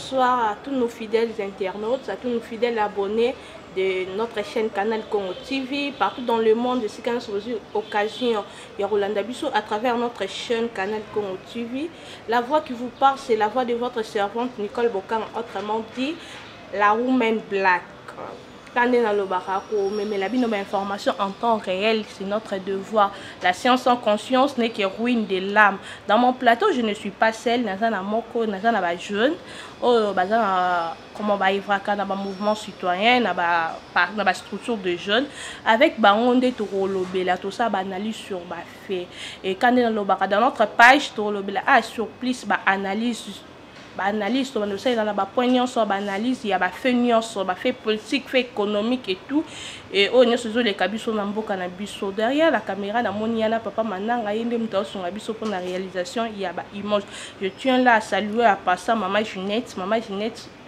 bonsoir à tous nos fidèles internautes, à tous nos fidèles abonnés de notre chaîne Canal Congo TV, partout dans le monde, de ce qu'on se occasion de Rolanda Bisso à travers notre chaîne Canal Congo TV. La voix qui vous parle, c'est la voix de votre servante Nicole Bokan, autrement dit, la Woman Black. Quand on est dans le barako, mais la information en temps réel, c'est notre devoir. La science sans conscience n'est que ruine de l'âme. Dans mon plateau, je ne suis pas seule. Nazana moko, nazana ba jeune, comment ba ivra na ba mouvement citoyen, na ba structure de jeunes, avec ba onde torolobela, tout ça ba analyse sur ba fait. Et quand on est dans le barako, dans notre page torolobela, sur plus ba analyse. Analyse sur le dans la poignant sur analyse il y a fait sur fait politique fait économique et tout et on est sur les cabisso namboka na biso derrière la caméra na moniana papa mananga yende mto sur la biso pour la réalisation il y a image. Je tiens là à saluer à passer maman Ginette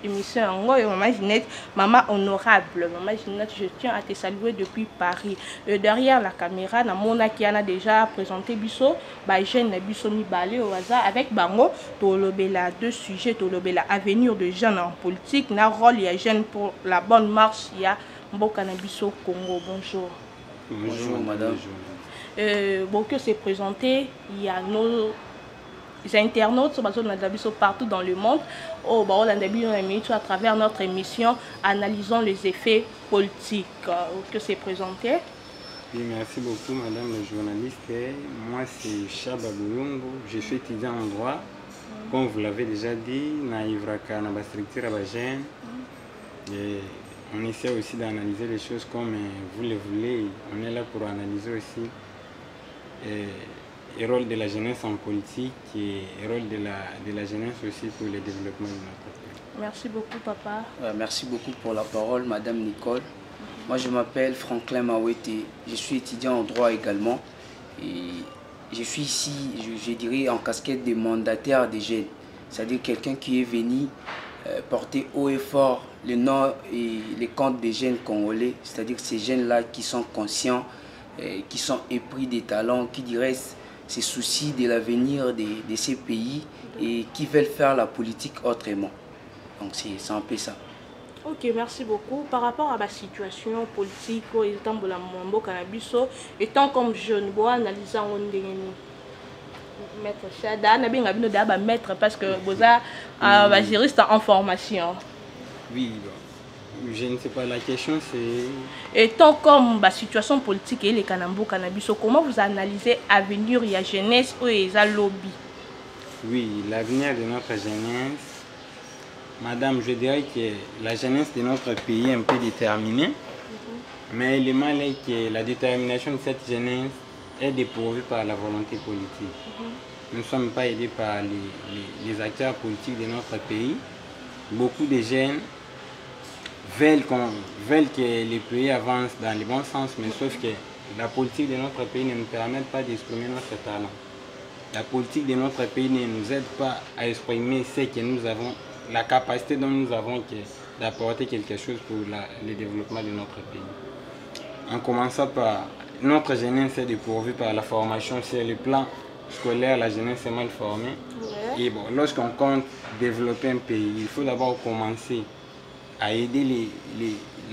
émission en gros maman Ginette maman honorable maman Ginette, je tiens à te saluer depuis Paris. Derrière la caméra na mona qui a déjà présenté biso ba jeune na biso mi balé au hasard avec bango tolobela deux sujets tolobela avenir de jeunes en politique na rôle ya jeune pour la bonne marche ya mboka na biso Congo. Bonjour. Bonjour madame. Bon que c'est présenté, il y a nos internautes partout dans le monde à travers notre émission analysons les effets politiques que c'est présenté. Oui, merci beaucoup madame la journaliste. Moi c'est Chaba Boulongo, je suis étudiant en droit. Comme vous l'avez déjà dit, na ivraka na ba structure ba jeune. Et on essaie aussi d'analyser les choses comme vous le voulez. On est là pour analyser aussi le rôle de la jeunesse en politique et le rôle de la jeunesse aussi pour le développement de notre pays. Merci beaucoup papa. Merci beaucoup pour la parole madame Nicole. Moi je m'appelle Franklin Mawete, je suis étudiant en droit également et je suis ici, je dirais en casquette de mandataire des jeunes, c'est-à-dire quelqu'un qui est venu porter haut et fort le nom et les comptes des jeunes congolais, c'est-à-dire ces jeunes-là qui sont conscients, qui sont épris des talents, qui dressent ces soucis de l'avenir de ces pays et qui veulent faire la politique autrement. Donc c'est un peu ça. Ok, merci beaucoup. Par rapport à la situation politique, étant comme jeune, bon, analysant maître Chada, maître parce que vous êtes juriste en formation. Oui, je ne sais pas, la question c'est... Étant comme la situation politique et les Kanambo Cannabis, comment vous analysez l'avenir de la jeunesse ou les lobby? Oui, l'avenir de notre jeunesse, madame, je dirais que la jeunesse de notre pays est un peu déterminée, mais le mal est que la détermination de cette jeunesse est dépourvue par la volonté politique. Nous ne sommes pas aidés par les acteurs politiques de notre pays. Beaucoup de jeunes veulent que le pays avance dans le bon sens, mais sauf que la politique de notre pays ne nous permet pas d'exprimer notre talent. La politique de notre pays ne nous aide pas à exprimer ce que nous avons, la capacité dont nous avons d'apporter quelque chose pour le développement de notre pays. En commençant par notre jeunesse est dépourvue par la formation sur le plan scolaire, la jeunesse est mal formée. Ouais. Et bon, lorsqu'on compte développer un pays, il faut d'abord commencer à aider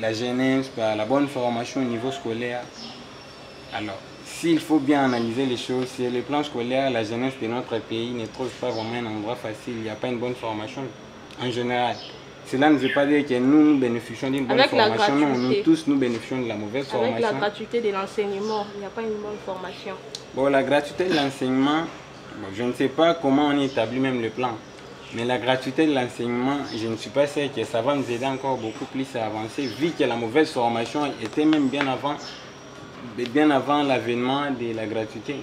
la jeunesse par la bonne formation au niveau scolaire. Alors, s'il faut bien analyser les choses, sur le plan scolaire, la jeunesse de notre pays ne trouve pas vraiment un endroit facile, il n'y a pas une bonne formation en général. Cela ne veut pas dire que nous bénéficions d'une bonne formation, non, nous tous nous bénéficions de la mauvaise formation. Avec la gratuité de l'enseignement, il n'y a pas une bonne formation. Bon, la gratuité de l'enseignement, bon, je ne sais pas comment on établit même le plan. Mais la gratuité de l'enseignement, je ne suis pas sûr que ça va nous aider encore beaucoup plus à avancer, vu que la mauvaise formation était même bien avant l'avènement de la gratuité.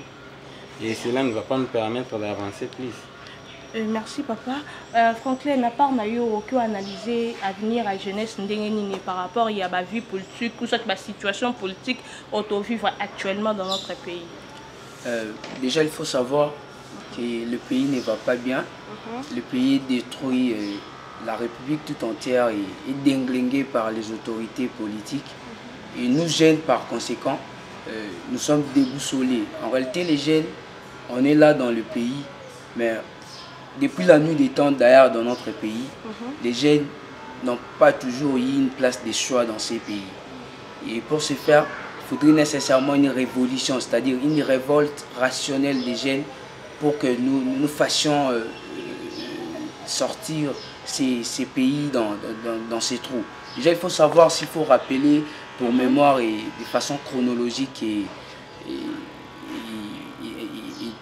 Et cela ne va pas nous permettre d'avancer plus. Merci papa. Franklin, à part que analyser l'avenir à la jeunesse par rapport à la vie politique ou la situation politique auto-vivre actuellement dans notre pays. Déjà, il faut savoir que le pays ne va pas bien. Le pays est détruit, la République tout entière est déglinguée par les autorités politiques. Et nous, jeunes, par conséquent, nous sommes déboussolés. En réalité, les jeunes, on est là dans le pays, mais depuis la nuit des temps d'ailleurs dans notre pays, les jeunes n'ont pas toujours eu une place de choix dans ces pays. Et pour ce faire, il faudrait nécessairement une révolution, c'est-à-dire une révolte rationnelle des jeunes pour que nous fassions sortir ces pays dans ces trous. Déjà, il faut savoir, s'il faut rappeler pour mémoire et de façon chronologique et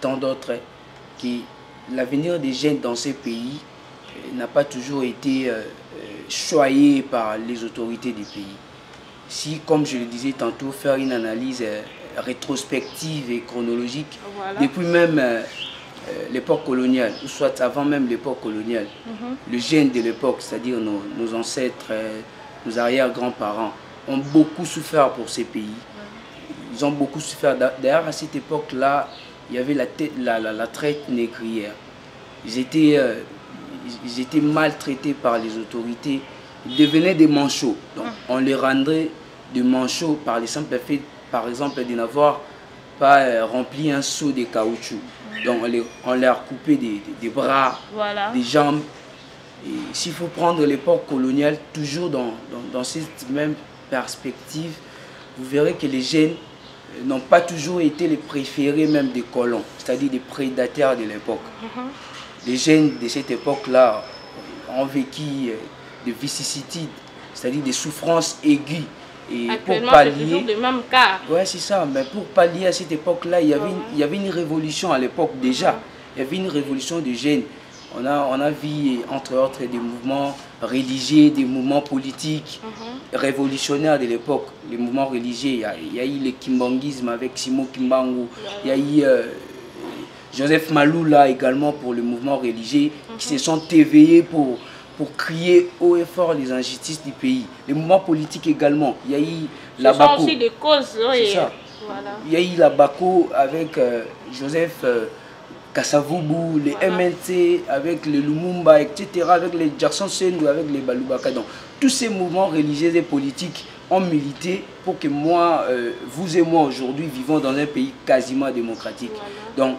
tant d'autres, que l'avenir des jeunes dans ces pays n'a pas toujours été choyé par les autorités des pays. Si, comme je le disais tantôt, faire une analyse rétrospective et chronologique, depuis même l'époque coloniale, ou soit avant même l'époque coloniale, le jeune de l'époque, c'est-à-dire nos ancêtres, nos arrière-grands-parents, ont beaucoup souffert pour ces pays. Ils ont beaucoup souffert. D'ailleurs, à cette époque-là, il y avait la traite négrière. Ils étaient maltraités par les autorités. Ils devenaient des manchots. Donc, on les rendrait des manchots par le simple fait, par exemple, de n'avoir pas rempli un seau de caoutchouc. Donc, on leur coupait des bras, des jambes. S'il faut prendre l'époque coloniale, toujours dans cette même perspective, vous verrez que les jeunes n'ont pas toujours été les préférés même des colons, c'est-à-dire des prédateurs de l'époque. Les jeunes de cette époque-là ont vécu des vicissitudes, c'est-à-dire des souffrances aiguës. Et pour pallier, le même cas. Ouais, c'est ça. Mais pour pallier à cette époque-là, il y avait une révolution à l'époque déjà. Il y avait une révolution des jeunes. On a vu, entre autres, des mouvements religieux, des mouvements politiques révolutionnaires de l'époque. Les mouvements religieux, il y a eu le kimbanguisme avec Simo Kimbangu, il y a eu Joseph Maloula également pour le mouvement religieux, qui se sont éveillés pour crier haut et fort les injustices du pays. Les mouvements politiques également, il y a eu la Bako. Ce sont aussi des causes. Oui. Il y a eu la Bako avec Joseph Kasavubu, les MNC, avec les Lumumba, etc., avec les Jackson Sendou, avec les Baloubaka. Donc, tous ces mouvements religieux et politiques ont milité pour que moi, vous et moi aujourd'hui vivons dans un pays quasiment démocratique. Donc,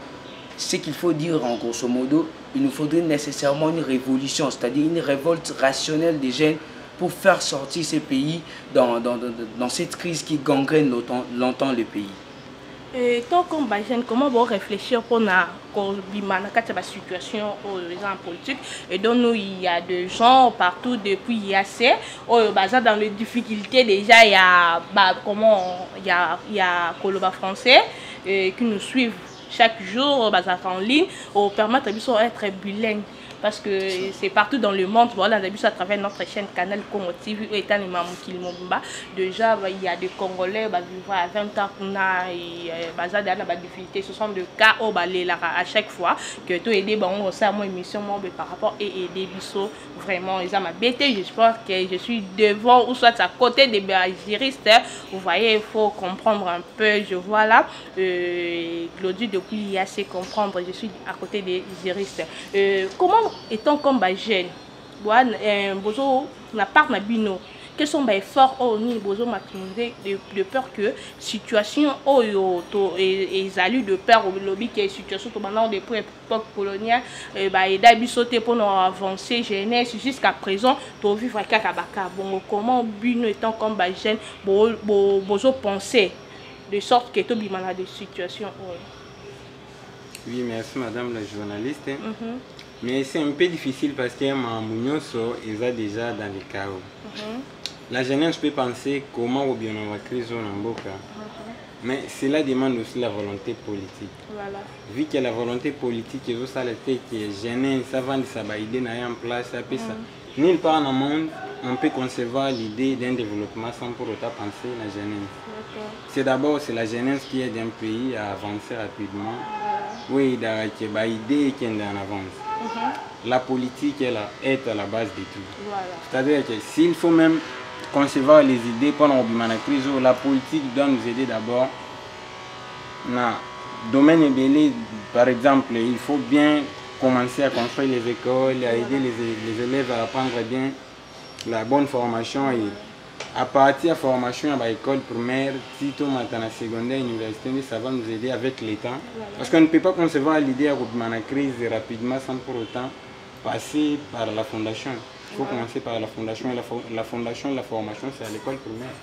ce qu'il faut dire en grosso modo, il nous faudrait nécessairement une révolution, c'est-à-dire une révolte rationnelle des jeunes pour faire sortir ces pays dans cette crise qui gangrène longtemps les pays. Et tant qu'on jeune, comment vous réfléchir pour la situation en politique et donc nous il y a des gens partout depuis hier dans les difficultés déjà il y a il y a Koloba français qui nous suivent chaque jour en ligne pour permettre d'être bilingue. Parce que c'est partout dans le monde, voilà, à travers notre chaîne Canal Congo TV, étant les Mamouki Momba, déjà il y a des Congolais qui vivent à 20 ans et des difficultés, ce sont des cas où à chaque fois que tu aides on ça mon émission par rapport et aider biso vraiment ils ont ma bêté, j'espère que je suis devant ou soit à côté des juristes, vous voyez il faut comprendre un peu, je vois là Claudie depuis il y a assez comprendre, je suis à côté des juristes. Comment étant comme jeune, la part de bino, quels sont les efforts au niveau de peur que situation et salut de peur au lobby qui est situation pendant depuis l'époque coloniale et d'habiter pour nous avancer jeunesse jusqu'à présent pour vivre à Kakabaka. Bon, comment bino étant comme jeune, bozo penser de sorte que tout bimana de situation. Oui, merci madame la journaliste. Mais c'est un peu difficile parce que Mamounioso est déjà dans le chaos. La jeunesse peut penser comment on va créer son emboka. Mais cela demande aussi la volonté politique. Vu que la volonté politique est aussi la tête que les jeunes savent de sa idée en place, nulle part dans le monde on peut concevoir l'idée d'un développement sans pour autant penser la jeunesse. C'est d'abord la jeunesse qui aide un pays à avancer rapidement. Oui, l'idée qui est en avance. La politique est à la base de tout. C'est-à-dire que s'il faut même concevoir les idées pendant la crise, la politique doit nous aider d'abord. Dans le domaine ébélé, par exemple, il faut bien commencer à construire les écoles, à aider les élèves à apprendre bien la bonne formation et à partir de la formation à l'école primaire, tito maintenant secondaire, université, ça va nous aider avec le temps. Parce qu'on ne peut pas concevoir l'idée de la crise rapidement sans pour autant passer par la fondation. Il faut commencer par la fondation. Et la fondation de la formation, c'est à l'école primaire.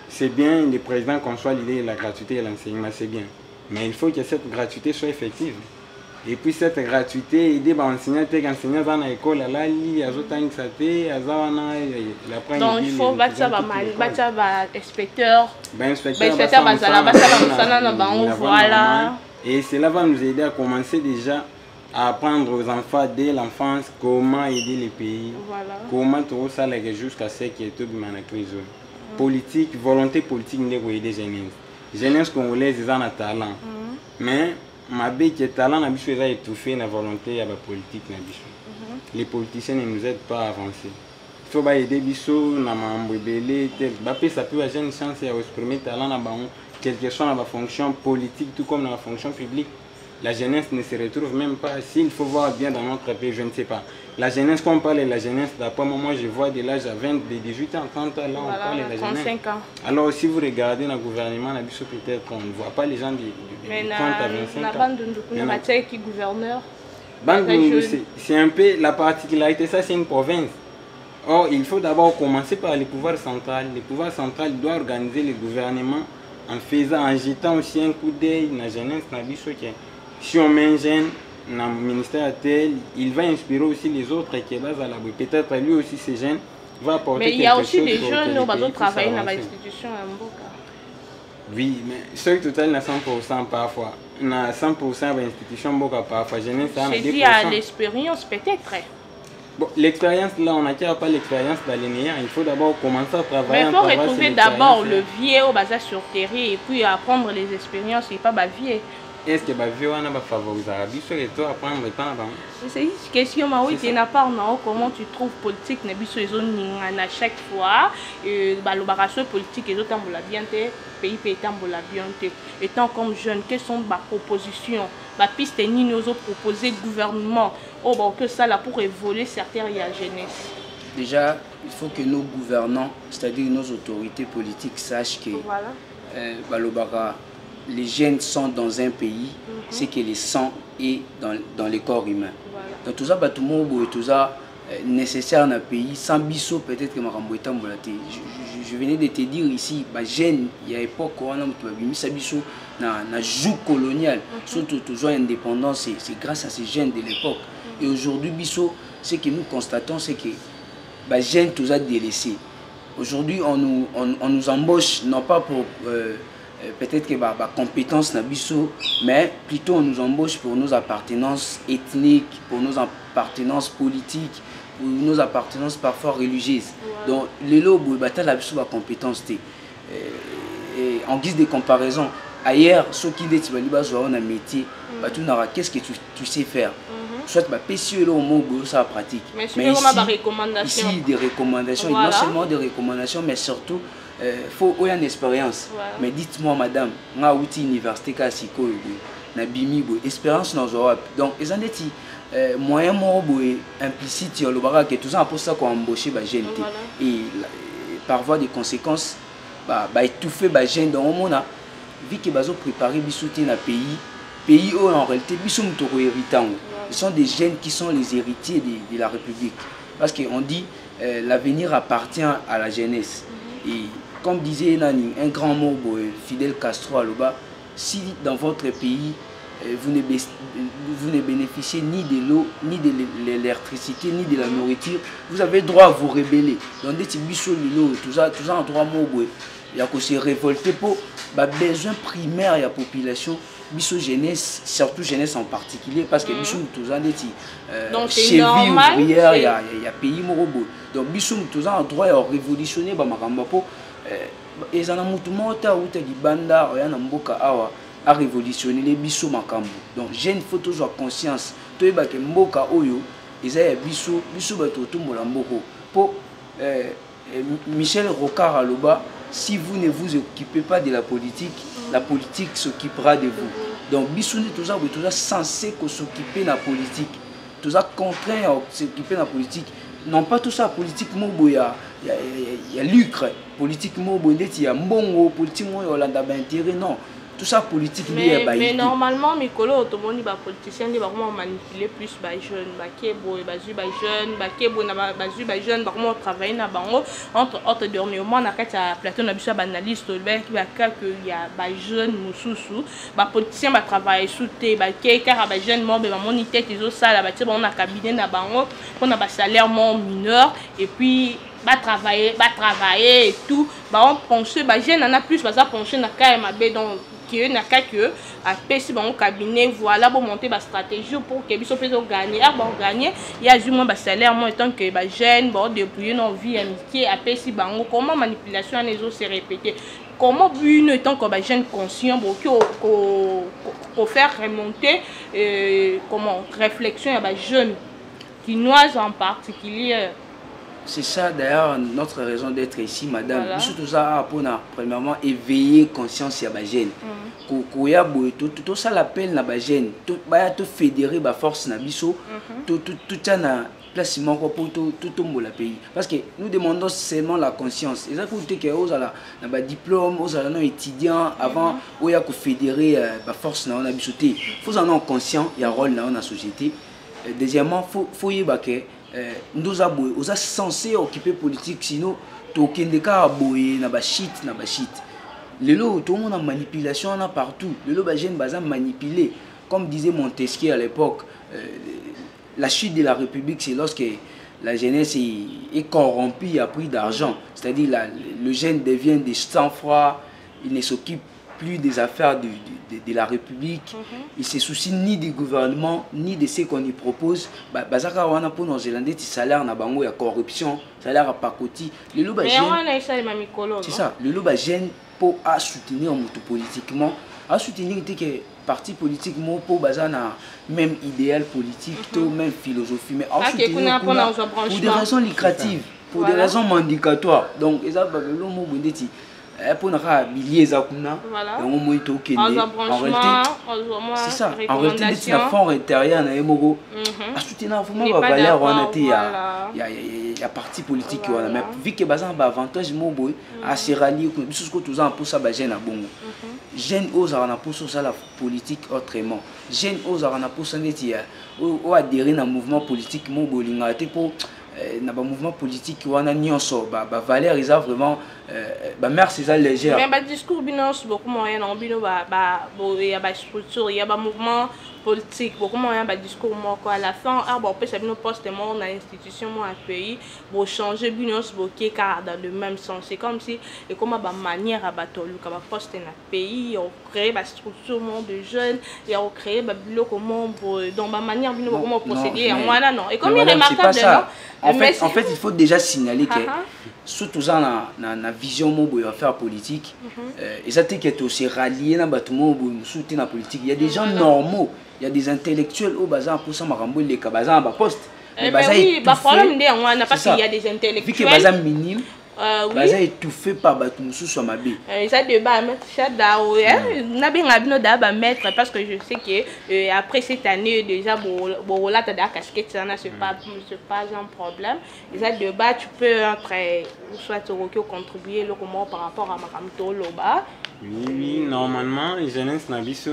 C'est bien, le président conçoit l'idée de la gratuité et l'enseignement, c'est bien. Mais il faut que cette gratuité soit effective. Et puis cette gratuité, il dit enseignant dans l'école, là, il y a d'autres donc il faut battre inspecteur, voilà. Et cela va nous aider à commencer déjà à apprendre aux enfants dès l'enfance comment aider les pays, voilà. Comment tout ça jusqu'à ce qu'il y ait toute la crise. Politique, volonté politique, nous aider les jeunes. Les jeunes congolais, ils ont un talent. Mais ma bête qui est talent, n'a pas étouffé la volonté à la politique. Les politiciens ne nous aident pas à avancer. Il faut aider Bissot, ça peut avoir une chance d'exprimer talent, quelle que soit la fonction politique, tout comme dans la fonction publique. La jeunesse ne se retrouve même pas. S'il faut voir bien dans notre pays, je ne sais pas. La jeunesse, quand on parle de la jeunesse, d'après moi, je vois de l'âge à 20, de 18 ans, 30 ans, là, on parle de la jeunesse. 35 ans. Alors, si vous regardez dans le gouvernement, peut-être qu'on ne voit pas les gens de 30 à 25 ans. C'est un peu la particularité, ça c'est une province. Or, il faut d'abord commencer par le pouvoir central. Le pouvoir central doit organiser le gouvernement en jetant aussi un coup d'œil dans la jeunesse. Si on met un jeune dans le ministère tel, il va inspirer aussi les autres qui sont à la boue. Peut-être lui aussi, ces jeunes, va apporter quelque chose. Mais il y a aussi des jeunes qui travaillent dans l'institution à Mboka. Oui, mais ce total n'a 100% parfois. Na 100% de l'institution Mboka parfois. J'ai dit à l'expérience peut-être. Bon, l'expérience là, on n'acquiert pas l'expérience d'alinéa. Il faut d'abord commencer à travailler. Mais il faut retrouver d'abord le vieux au bazar sur terrain et puis apprendre les expériences et pas bavier. Est-ce que Bavio va favoriser la vie sur les toits à prendre le temps avant? C'est une question, oui, tu n'as pas comment tu trouves politique, à chaque fois, l'opération politique et d'autres bien, pays bien. Étant comme jeune, quelles sont ma propositions, ma piste et ni nous proposer gouvernement, que ça là pour évoluer certaines jeunesse. Déjà, il faut que nos gouvernants, c'est-à-dire nos autorités politiques, sachent que voilà. Les gènes sont dans un pays, c'est que le sang est dans les corps humains. Voilà. Donc tout ça, tout ça nécessaire dans le pays. Sans biso, peut-être que je venais de te dire ici, gène, il y a une époque où on a mis ça biso dans le joug colonial, surtout toujours indépendance, c'est grâce à ces gènes de l'époque. Et aujourd'hui, biso, ce que nous constatons, c'est que gène tout ça délaissé. Aujourd'hui, on nous embauche, non pas pour peut-être que ma compétence n'a biso, mais plutôt on nous embauche pour nos appartenances ethniques, pour nos appartenances politiques, pour nos appartenances parfois religieuses. Ouais. Donc les lobes battent la biso ma compétence en guise de comparaison. Ailleurs, ceux qui disent que tu as un métier, qu'est-ce que tu sais faire? Soit PCE au mot ça pratique. Mais ici des recommandations, voilà. Non seulement des recommandations, mais surtout faut avoir une expérience. Voilà. Mais dites-moi madame, nga outil université ka siko na bimi bo expérience dans Europe. Donc les années moyen mo implicite le bara que tout ça pour ça qu'on embaucher jeune et par voie de conséquences étouffer jeune dans le monde vu que bazo préparer bisouté na pays où en réalité bisou mutoko héritant. Ils sont des jeunes qui sont les héritiers de la République parce qu'on dit l'avenir appartient à la jeunesse. Et comme disait un grand mot, Fidel Castro à Loba, si dans votre pays, vous ne bénéficiez ni de l'eau, ni de l'électricité, ni de la nourriture, vous avez droit à vous rebeller. Donc, des bichons, tout ça en trois mots, il y a que se révolter pour besoin primaire de la population, bichon jeunesse, surtout jeunesse en particulier, parce que bichon, tout ça, chez ouvrière, il y a pays morobo. Donc, bichon, tout ça en droit à révolutionner, et ça n'a pas banda à révolutionner les biso makambo. Donc j'ai une photo de conscience. Tu es que mboka oyo, ils ont biso batotumbola mboko. Pour Michel Rocard à Loba, si vous ne vous occupez pas de la politique s'occupera de vous. Donc biso tout ça censé s'occuper de la politique. Tout ça contraint à s'occuper de la politique. non pas tout ça politique mobo il y a lucre politique mobo il y a mbongo politique mobo il y a d'intérêt non tout ça politique mais normalement Mikolo tout le monde va politicien il va vraiment manipuler plus les jeunes bakebo et bazu les jeunes bakebo na bazu les jeunes vraiment travailler na bango entre dernièrement na kata plateau na biso banaliste qui va que il y a les jeunes mususu ba politicien va travailler sous té ba car ba jeunes mo ba monité ils ont ça là ba ti on a cabinet na bango on a ba salaire mineur et puis va travailler et tout on penser ba jeune en a plus va ça pencher na KMB donc que na que à PC bon cabinet voilà pour monter ba stratégie pour que biso peut gagner gagner il y a du moins ba salaire moins tant que ba jeune bon déployer nos vie amitié à PC bango comment manipulation les autres se répéter comment une tant que ba jeune conscient bon pour faire remonter comment réflexion à ba jeune qui noise en particulier. C'est ça d'ailleurs notre raison d'être ici, madame. Voilà. Tout ça pour premièrement éveiller conscience à la jeune. Tout ça l'appel na ba jeune, tout fédérer ba force na biso, tout ça na placement pour tout le pays. Parce que nous demandons seulement la conscience. Et ça faut que aux ala na ba diplôme, aux ala non étudiants avant où il y a que fédérer ba force na biso té. Faut en être conscient, il y a rôle dans la société. Deuxièmement, faut y baquer nous sommes censés occuper politique sinon token de cas aboyer na ba shit lelo tout le monde a manipulation là partout lelo ba jeune bazam manipulé comme disait Montesquieu à l'époque la chute de la République c'est lorsque la jeunesse est corrompue à prix d'argent, c'est-à-dire le jeune devient des sang-froid, il ne s'occupe plus des affaires de la République, il se soucie ni du gouvernement, ni de ce qu'on lui propose. Bazaka wana pour nos Zélandais, salaire na bango ya corruption, salaire à pakoti. Le loup c'est ça, le loup gêne pour soutenir moto politiquement, à soutenir que parti politique pour bazana même idéal politique, même philosophie, mais à soutenir pour des raisons lucratives, pour des raisons mandicatoires. Donc ça le mot bondeti pour nous milliers zakuna en réalité c'est ça en réalité c'est un fond intérieur na emogo à soutenir vraiment la valeur on a été il y a parti politique on a mais vu que bazan ba avantage mobo à se rallier que tout ce que tous en pour ça ba jeune à bongo jeune aux on a pour ça la politique autrement jeune aux on a pour ça neti ou adhérer dans mouvement politique mobo lingate pour na ba mouvement politique wana nyonso ba valeur ils a vraiment ba merci ça légère mais ba discours binance beaucoup moyen en bino ba il y a ba structure il y a ba mouvement politique beaucoup moyen ba discours moi quoi à la fin bon peut ça bino poste moi dans institution moi un pays pour changer binance boké car dans le même sens c'est comme si et comment ba manière à batolu ka ba poste na pays on crée ba structure monde de jeunes et on crée ba bilo comment dans ba manière bino comment procéder en voilà non et comme il remarquable en fait, il faut déjà signaler que surtout dans la vision de faire politique, et ça c'est que se rallier dans le soutien la politique. Il y a des gens normaux, il y a des intellectuels au bazar pour ça marambo les kabazan ba poste. Mais oui, le problème on n'a pas qu'il y a des intellectuels. Vu que bazar minime. Baza étouffé par Batumusu sur ma bille. Ça débat mettre Chadao, n'a bien abino d'aba mettre parce que je sais que après cette année déjà bon là t'as des casquettes ça c'est pas un problème. Ça débat tu peux entrer soit au contribuer le comment par rapport à Makamto Loba. Oui, normalement les jeunes nabiso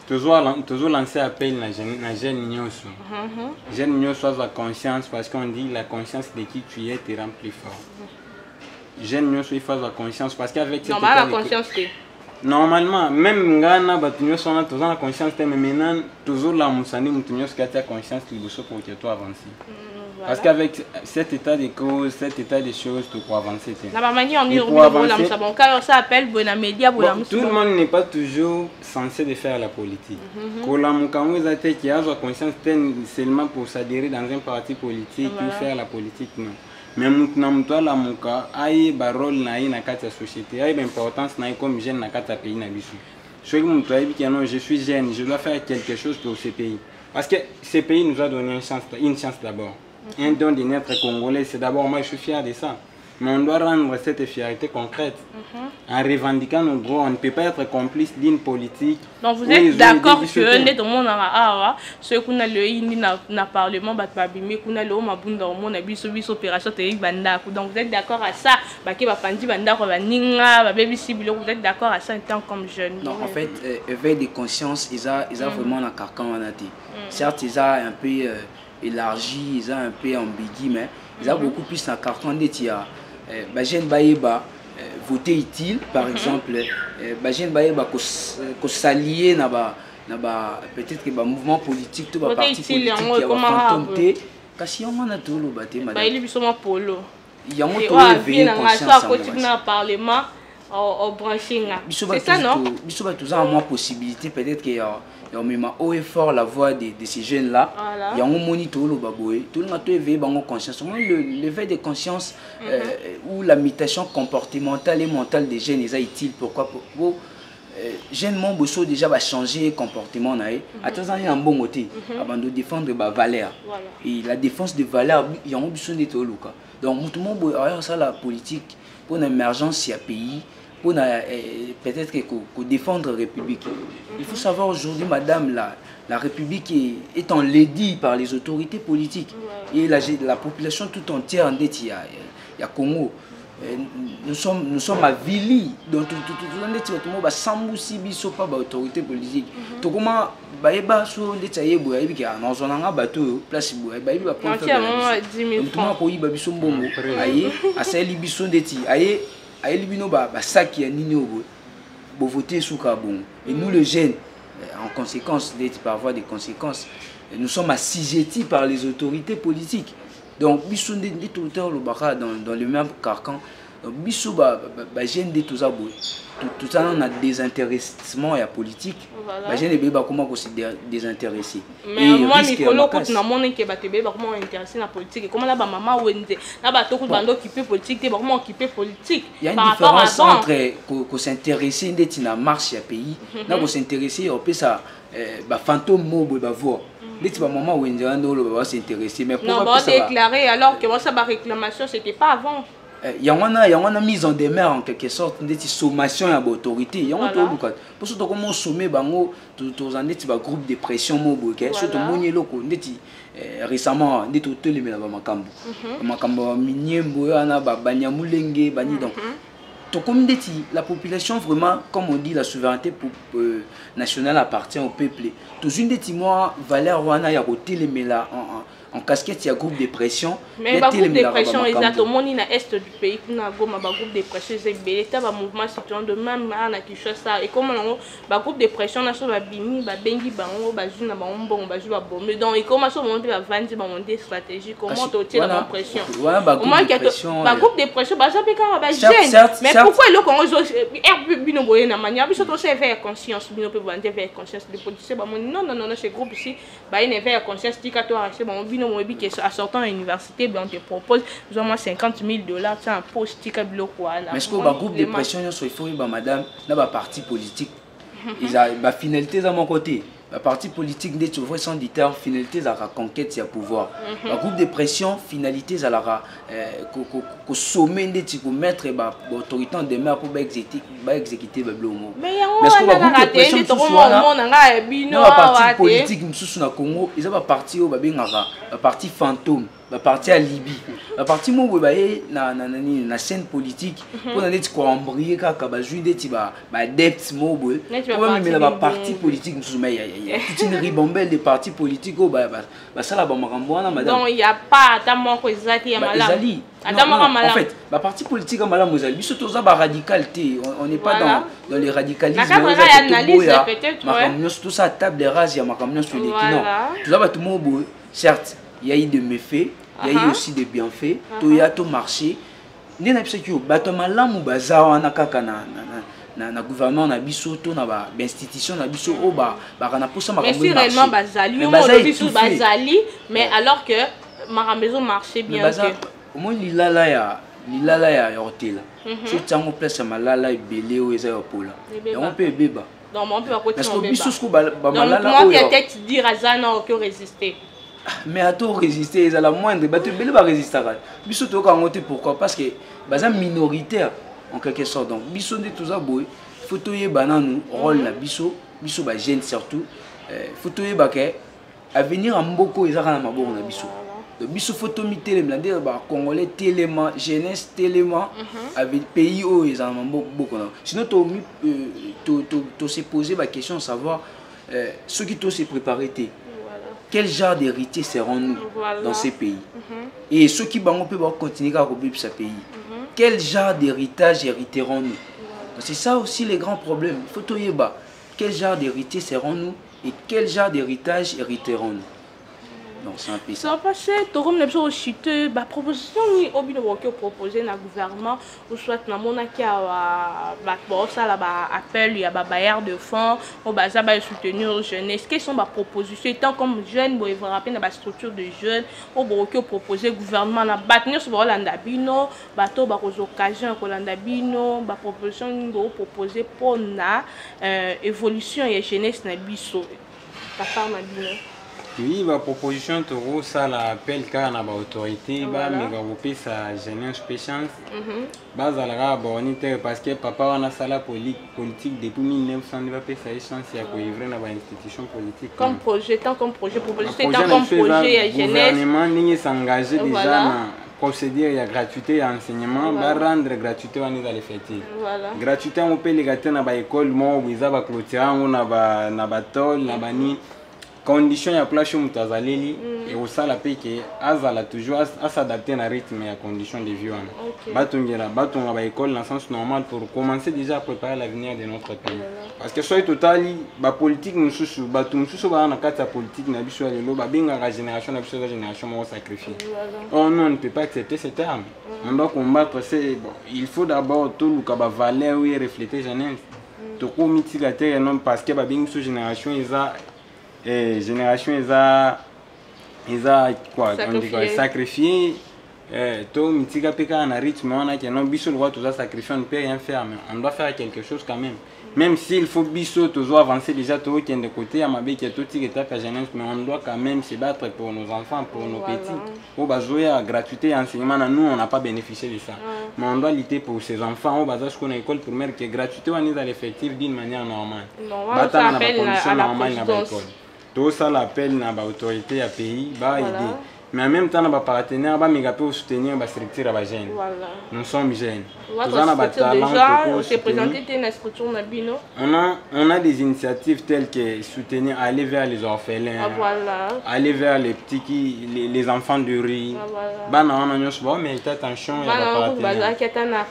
toujours lancer appel na jeune nyoso. Jeune nyoso a conscience parce qu'on dit la conscience de qui tu es te rend plus fort. Jeune il faut la conscience parce qu'avec cette normalement même ngana batunyo sona toujours la conscience mais maintenant toujours la musani mutunyo qui a conscience qui bouge pour que toi avancer parce qu'avec cet état de cause cet état de choses tu peux avancer la manière on dit la bon car ça appelle bona média bona tout le monde n'est pas toujours censé de faire la politique ko la mukango ezate qui a conscience seulement pour s'adhérer dans un parti politique ou faire la politique non. Mais maintenant, la muka aïe barol naï na kata société aïe importance naï comme jeune na kata pays na bisu. Je suis jeune, je dois faire quelque chose pour ce pays. Parce que ce pays nous a donné une chance d'abord. Un don de naître congolais, c'est d'abord moi je suis fier de ça. Mais on doit rendre cette fierté concrète. En revendiquant nos droits, on ne peut pas être complice d'une politique. Donc vous êtes d'accord que tout le monde a ce qu'on a le Parlement, qu'on a le Mabunda, on a vu opération donc vous êtes d'accord à ça? Vous êtes d'accord à ça en tant comme jeune? Non, en fait, éveil de conscience, ils ont vraiment un carcan. Certes, ils ont un peu élargi, ils ont un peu ambigu, mais ils ont beaucoup plus un carcan de tia. Jeune Baïba, voter utile, par exemple, Jeune Baïba, qu'on s'allie, peut-être que le mouvement politique, tout le parti politique qui a fantômeté, kasi on a tout le bâti, madame. Il y a polo. Il y a un éveillé conscience au Parlement, au branching. C'est ça, non? Il y a une possibilité, peut-être qu'il y a même haut et fort la voix de ces jeunes-là. Il y a un moniteur, tout le monde a éveillé conscience. L'éveil de conscience ou la mutation comportementale et mentale des jeunes est utile. Pourquoi? Pour jeunes membres sont déjà changer comportement. Attends, il y a un bon côté avant de défendre les valeurs. Et la défense des valeurs, il y a un besoin de tout. Donc, tout le monde a ça la politique pour l'émergence du pays. Pour peut-être que défendre la République. Il faut savoir aujourd'hui, madame, la République est enlaidie par les autorités politiques. Et la population tout entière en dette, il y a Congo. Nous sommes avilis. Donc, tout le monde est sans souci, pas d'autorité politique. Tout le monde est sur les tailles, il y a un bateau, place, il y a un et nous les jeunes, en conséquence, par voie des conséquences, nous sommes assujettis par les autorités politiques. Donc, nous sommes dans le même carcan. Nous sommes tout ça, on a des intéressements politique. Je ne sais pas comment considérer désintéressé. Mais moi, Nicolas, quand on a mon intérêt, comment intéressé la politique, comment la maman ou la occupé politique, comment occupé politique. Il y a une différence entre s'intéresser à la marche du pays, et s'intéresser au fantôme mobile de voix. Les mamans où on va s'intéresser, mais non, on déclarer alors que ça ma réclamation c'était pas avant. Il y a une mise en demeure en quelque sorte de sommation à l'autorité. Il y a un pour ce comment on sommet un groupe de pression surtout récemment des hôtels mais là makambo minier boyana banyamulenge bani donc comme la population vraiment comme on dit la souveraineté nationale appartient au peuple. Tous une des mois valeur wana ya hôtel mais là en casquette, il y a un groupe de pression. Mais le groupe de pression, exactement, il y a l'est du pays, il y a un groupe de pression, il y a un mouvement citoyen de même, il y a et comme un groupe de pression, il y a un bini, il y a un bengi, il y a un bon, il y a un bon. Donc, il commence à monter à vendre, il y a une stratégie, comment tu tires la pression. Un groupe de pression, ça peut quand même gêne. Mais pourquoi le Congo est en manière, il faut faire conscience, il faut faire conscience. Les policiers, non, ce groupe ici, il faut faire conscience, à sortant de l'université, on te propose moins 50 000 $, c'est un poste qui est bloqué. Mais est-ce que le groupe de pression, il faut madame, dans la parti politique, ils ont la finalité de mon côté. La parti politique, des sont des finalités à la conquête du pouvoir. Le groupe de pression, finalité à la sommet de mettre l'autorité en demeure pour exécuter le bloc. Mais est-ce que le groupe de pression, la parti politique, au Congo, ils ont parti au parti fantôme. La partie à Libye, la partie où na scène politique, pour aller quoi embrayer quand bajoui des tiba, depth mobile, pour même la partie politique, mais il y a toute une ribambelle de partis politiques au ça là madame. Donc il y a pas tellement que Zati Amala. En fait, la partie politique Amala Mozali, surtout ça radicalité, on n'est pas dans les radicalismes. Tout ça table de race, il y a ma camion sur les kinons. Tout ça tout le monde, certes, il y a eu des méfaits. Il y a eu aussi des bienfaits, il y a tout marché. Il y a des malamu bazar na gouvernement na biso to na institution na biso o ba na posa mais si réellement bazali mais alors que ma maison marchait bien au moins lilala ya hôtel so tango place malala ebele o eza pola et on peut beba donc on peut parce que biso ba malala o yo peut dire azana que résister. mais à tout résister, ils ont la moindre. Bah, tu peux résister. Biso to ka ngote pourquoi? Parce que bah minoritaire en quelque sorte. Donc biso de tout ça boy, faut to yeba nous rôle la biso ba jeune surtout. Faut to yeba que avenir en beaucoup ils ont na maboko na biso. Donc biso faut to mi téléma dire ba congolais téléma jeunesse téléma avec pays où ils ont beaucoup. Sinon to se poser la question de savoir ceux qui se préparé. Quel genre d'héritier serons-nous dans ces pays? Et ceux qui vont continuer à vivre ce pays, quel genre d'héritage hériterons-nous? C'est ça aussi les grands problèmes. Il faut tout y avoir. Quel genre d'héritier serons-nous et quel genre d'héritage hériterons-nous? Donc c'est un peu ça. Ça passe, tout le monde chute, bah proposition ni obino que proposer na gouvernement ou soit na mona qui a bah ça là bah appel il y a bah bailleur de fonds ou bah ça va soutenir jeunesse. Quelles sont bah propositions étant comme jeune bon il faut rappeler na bah structure de jeunes ou bon que proposer gouvernement na battre sur Rolanda Bino bateau bah aux occasions Rolanda Bino bah proposition ni proposer pour na évolution et jeunesse na biso ta part na bino. Oui, la proposition de ça l'appel car on a l'autorité, bah mais sa jeunesse patience, bah ça la bonité parce que papa on a ça la politique depuis 1900 il va payer sa chance à couvrir dans l'institution politique. Comme projet, tant comme projet, proposition tant comme projet jeunesse. Gouvernement n'y s'engager déjà dans procédure il y a gratuité et enseignement, bah rendre gratuité on est dans les fêtes. Gratuité on peut les gâter dans la école, moi où ils avaient clôturé on a na batol na bani. Condition ya place mutazaleli et au sala pe que azala toujours à s'adapter à rythme et à conditions de vie on batongera batonga ba école dans sens normal pour commencer déjà à préparer l'avenir de notre pays parce que soit totali ba politique mususu batumsusu ba na kata politique na biso lelo ba benga la génération mo sacrifier on ne peut pas accepter ce terme on doit combattre c'est bon, il faut d'abord tout le ba valeur oui refléter jeunesse to ko mitigater non parce que ba benga so génération génération ils a quoi on dit quoi sacrifié tout mitiga peka na rythme on a que non biso le droit tout ça sacrifier on ne peut rien faire mais on doit faire quelque chose quand même s'il faut biso toujours avancer déjà tout qui est de côté à ma bé qui est tout étape à jeunesse mais on doit quand même se battre pour nos enfants pour nos petits au bazoé à gratuité et enseignement nous on n'a pas bénéficié de ça mais on doit lutter pour ces enfants au bazage qu'on a école primaire qui est gratuité on est dans l'effectif d'une manière normale ça appelle à la présidence. Tout ça l'appel à l'autorité à pays bah aider mais en même temps nos partenaires bah méga pour soutenir bah structure à jeunes nous sommes jeunes nous avons des talents pour on a des initiatives telles que soutenir aller vers les orphelins aller vers les petits les enfants de rue bah non on a nous bon mais attention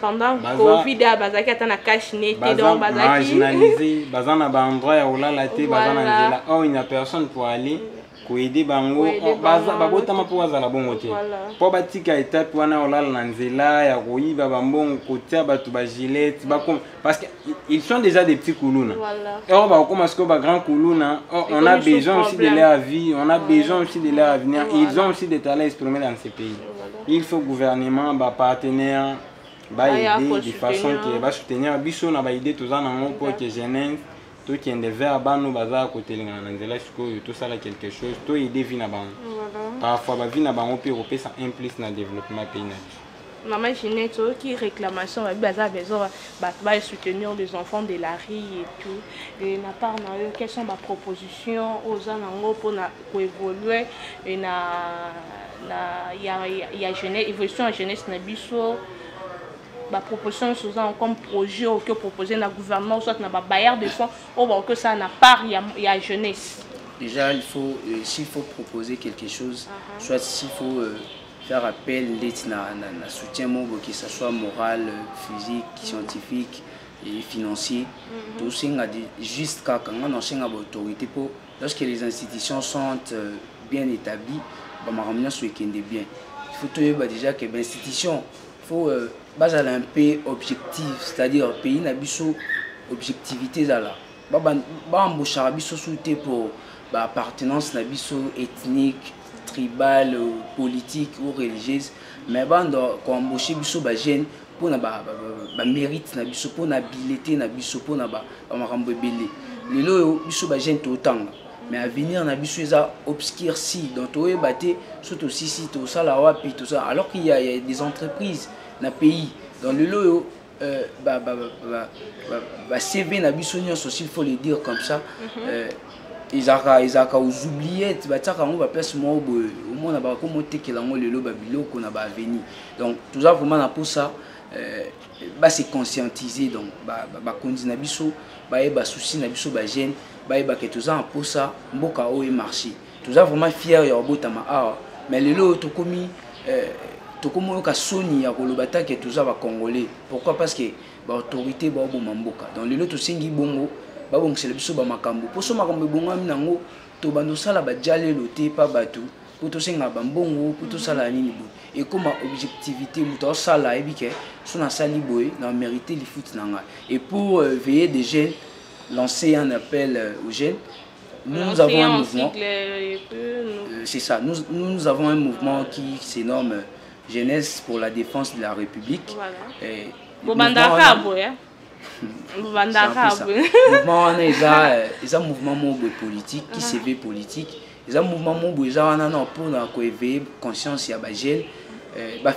pendant Covid bazaki na cash net donc bazaki marginalisé bazana ba endroit où là la té bazana oh il n'y a personne pour aller aider bango babotama po azala bongo te po batika étape wana olala na nzela ya koyiba bambongo kotia bato ba gilet parce que ils sont déjà des petits kuluna et on va commencer que ba grand kuluna on a besoin aussi de leur vie on a besoin aussi de leur avenir ils ont aussi des talents exprimés dans ces pays il faut gouvernement ba partenaire ba aider de façon que ba soutenir biso na ba aider tous en pour que jeunesse tout qui est de vers banu baza côté l'anzela tout ça là quelque chose tout aider vie na bango parfois ba vie na bango puis repé ça implique dans développement pays na maman Ginette qui réclamation baza besoin ba soutenir les enfants de la rue et tout et na part na quelles sont ba propositions aux anango pour na évoluer et na ya jeunesse évolution en jeunesse na biso la proposition comme projet que proposer dans le gouvernement soit dans le bailleur de fonds ou que ça n'a pas il y a jeunesse. Déjà il faut s'il faut proposer quelque chose soit s'il faut faire appel à soutien que ce soit moral, physique, scientifique et financier tout ça juste quand on a l'autorité pour lorsque les institutions sont bien établies bien il faut déjà que l'institution faut base un peu objectif c'est-à-dire pays na biso objectivité là ba embaucher biso souté pour appartenance na biso ethnique tribale politique ou religieuse mais bando ko embaucher biso ba jeune pour na ba mérite na biso pour na habileté na biso pour na ba makambo ebele lelo biso ba jeune to tanga mais avenir na biso eza obscurci donc toyeba te so tosisi tosala wapi tout ça alors qu'il y a des entreprises na pays dans le lot CV na biso nyonso s'il faut le dire comme ça ils ont aux oubliettes batiaka yango baplace moko boye omona bakoma otekela yango lelo babiloko na bavenir donc toza vraiment na mposa se conscientiser donc bakonzi na biso bayeba souci na biso bagene bayebake toza na mposa mboka oyo marché toza vraiment fier ya kobotama awa mais lelo tokomi oyoka soni ya koloba take toza bacongolais pourquoi parce que baautorité baoboma mboka donc lelo tosengi bongo babongisela biso bamakambo poso makambo ebongwami nango tobanda osala bajalelo te pa bato po tosenga bambongo po tosala nini boye ekoma objectivité moto aosala ayebi ke so nasali boye na mérité lifuti na ngai et pour veiller des jeunes lancer un appel aux jeunes nous avons un mouvement c'est ça nous avons un mouvement qui se nomme Jeunesse pour la défense de la République mouvement wana eza mouvement moko politique qui se veut politique eza mouvement moko eza wana na mpona koéveiller conscience ya bagene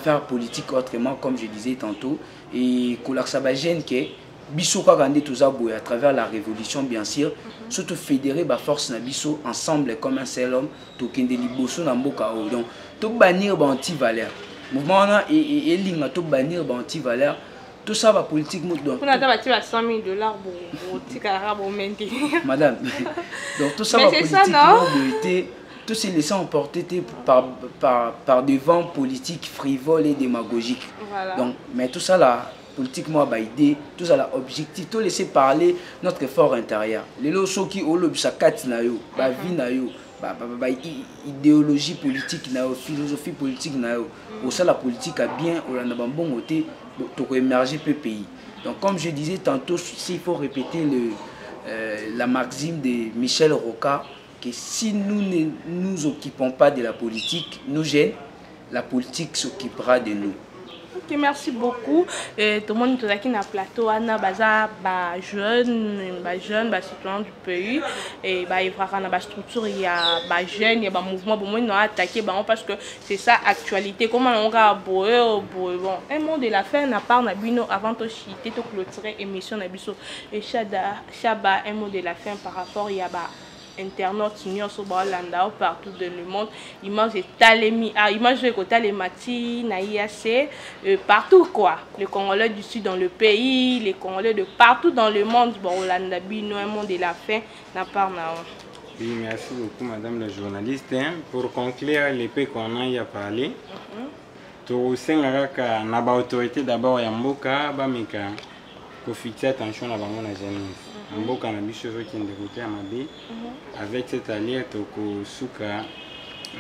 faire politique autrement comme je disais tantôt et kolakisa bagene ke biso kaka nde toza boye à travers la révolution bien sûr surtout fédérer force na biso ensemble comme un seul homme tokende liboso na mboka oyo donc tobannir anti-valeur mouvement wana elinga tobannir anti-valeur tout ça va politique donc on a battu à $100 pour tikara pour maintenir madame donc tout ça va politique tout se laissant emporter par des vents politiques frivoles et démagogiques voilà. Donc mais tout ça là politiquement idée tout ça là objectif tout laisser parler notre effort intérieur les loso qui au lobby sakati na yo ba vie na yo idéologie politique na yo philosophie politique na yo au ça la politique a bien au landa bambongo te pour émerger peu pays. Donc comme je disais tantôt, s'il faut répéter la maxime de Michel Rocard, que si nous ne nous occupons pas de la politique, nous jeunes, la politique s'occupera de nous. Ok, merci beaucoup. Tout le monde est na plateau, ana baza ba jeunes, citoyens du pays et ba ivra na ba structure il y a ba jeunes, il y a ba mouvement bon moi attaquer parce que c'est ça actualité comment on va bon un monde de la fin na part na bino avant de chiter to clôturer émission na biso et chaba un mot de la fin par rapport il y a ba internautes nyonso balanda partout dans le monde image talemi image de talemati na IAC partout quoi les Congolais du Sud dans le pays les Congolais de partout dans le monde balanda bino un monde de la fin na part na oui merci beaucoup madame la journaliste pour conclure l'épée qu'on a parlé to sengaka na ba autorité d'abord ya mboka ba meka ko fixer attention na bango na jeunesse mboka na biso qui ndekuta ya mabe avec cette alliance toko suka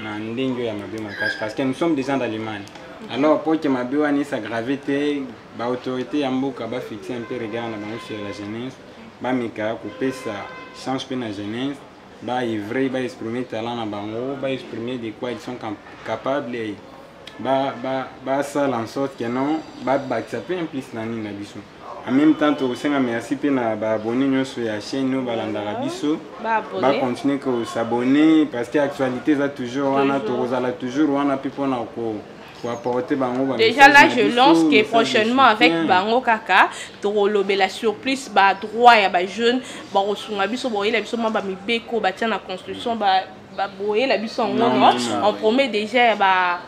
na ndenge ya mabe makasi parce que nous sommes des gens d'Allemagne alors pour que mabe wani s'aggrave te ba autorité ya mboka ba fixer un peu regard na bango sur la jeunesse ba meka ko pesa chance pe na jeunesse ba vrai ba exprimer talent na bango ba exprimer de quoi ils sont capables et ba ça en sorte que non ba ça peut impliquer na ni na biso. En même temps, je merci pour les abonnés sur la chaîne, nous allons continuer à s'abonner parce que l'actualité est toujours apporter déjà là je lance que prochainement avec Bango Kaka torolobe la surprise droit ya ba jeune ba rosunga biso boye la biso ba mibeko ba tia na construction ba boye la biso on promet déjà ba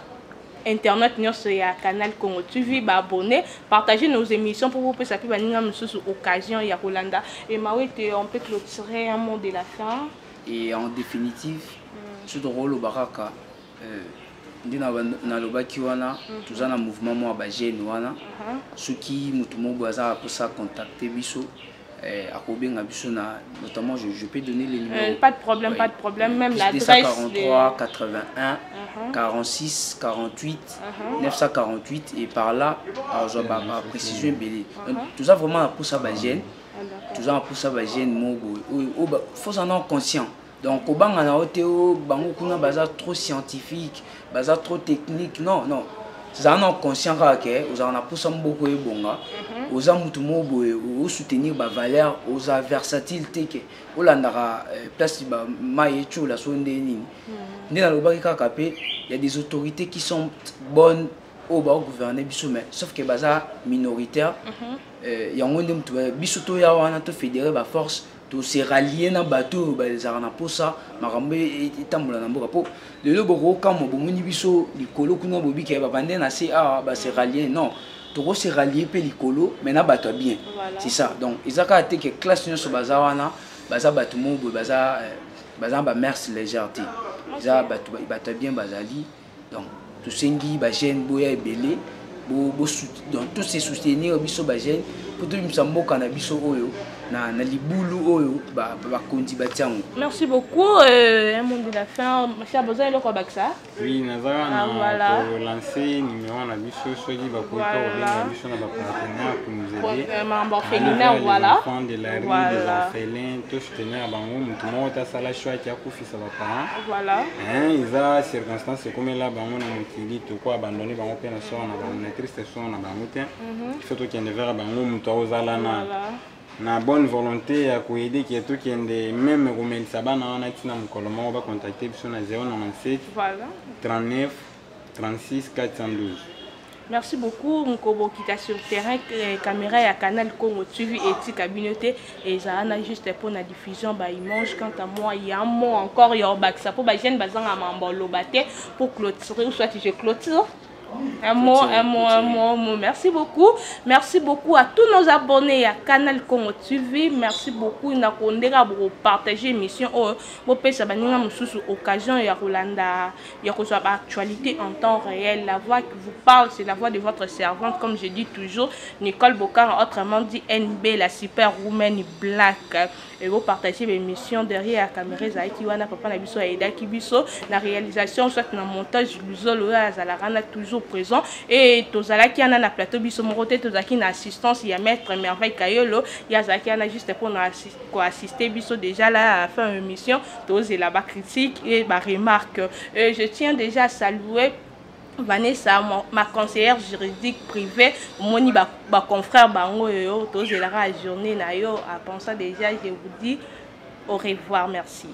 Internet sur le canal Congo TV, abonnez, partagez nos émissions pour vous pouvez s'appuyer sur occasion il y a Rolanda et on peut clôturer un mot de la fin et en définitive ce rôle au baraka na lobaki wana tuza na mouvement mo ba jeune wana ceux qui mutumo baza pour ça contacter biso akobenga biso na notamment je peux donner les numéros pas de problème même l'adresse 43 81 46 48 948 et par là je vais précision belé tout ça vraiment pour ça ba jeune tout ça pour ça ba jeune mobo faut en être conscient donc obanga na oteo bango kuna baza trop scientifique baza trop technique non tozana conscient kaka ozana posa mboko ebonga oza mutu mobo o soutenir ba valeur oza versatile teke olandaka place ba mai chola so ndeni ndena lobaki kaka pe il y a des autorités qui sont bonnes au bas gouverner biso mais sauf que baza minoritaire yango ndem tu biso to ya wana to fédérer ba force to se rallier na bateau bazara na posa makambo etambola na mboka po lelo boko kamo bomoni biso likolo kuna bobi ke ba bande na se ba se rallier non to se rallier pe likolo mais na bateau bien c'est ça donc izaka te que classe nyonso baza wana baza bateau mo baza ba merci légèreté za bateau bien bazali donc to sengi ba jeune boya ebele donc tous ces soutenir biso ba jeune pour tout msamboka na biso oyo na libulu oyo ba kondi batiango. Merci beaucoup. Un mot de la fin. Monsieur Aboza le Kobaksa. Oui, nazara na pour lancer numéro na biso soki ba ko to biso na ba partenaire pour nous aider. Membre féminin voilà. Enfants de la rue, des orphelins, tout soutenir bango mutu mo ta sala choix qui a kufisa ba parents. Voilà. Iza circonstances comme là bango na mutili to ko abandonner bango pe na so na ba triste so na bango te. Il faut to qu'il vers bango mutu ozala na bonne volonté à aider qui est tout qui est même comme il s'abana on a tina mkoloma on va contacter sur 097 voilà 39 36 412. Merci beaucoup Nkobo Kita sur terrain caméra ya Canal Congo TV et communauté et ça a juste pour la diffusion ba image quant à moi il y a un mot encore il y a Baksa pour ba jeune bazanga mambolo baté pour clôturer ou soit je clôture. Un mot. Merci beaucoup. Merci beaucoup à tous nos abonnés à Canal Congo TV. Merci beaucoup. Nous avons partagé l'émission. Vous pouvez occasion et Rolanda. Il y a actualité en temps réel. La voix qui vous parle, c'est la voix de votre servante, comme je dis toujours, Nicole Bokar, autrement dit NB, la super woman black. Et vous partagez l'émission derrière la caméra. Zaïti Wana Papa Nabiso Aida Kibiso. La réalisation, soit dans le montage, Luzolo Zalarana toujours présent. Et Tozalaki Ana na plateau Biso Morote, Tozaki na assistance, il y a Maître Merveille Kayolo. Il y a Zaki Ana juste pour nous assister Biso déjà là à la fin de l'émission. Tozé là-bas critique et ma remarque. Je tiens déjà à saluer Vanessa, ma conseillère juridique privée, mon confrère Bango, tous les journée, à penser déjà, je vous dis au revoir, merci.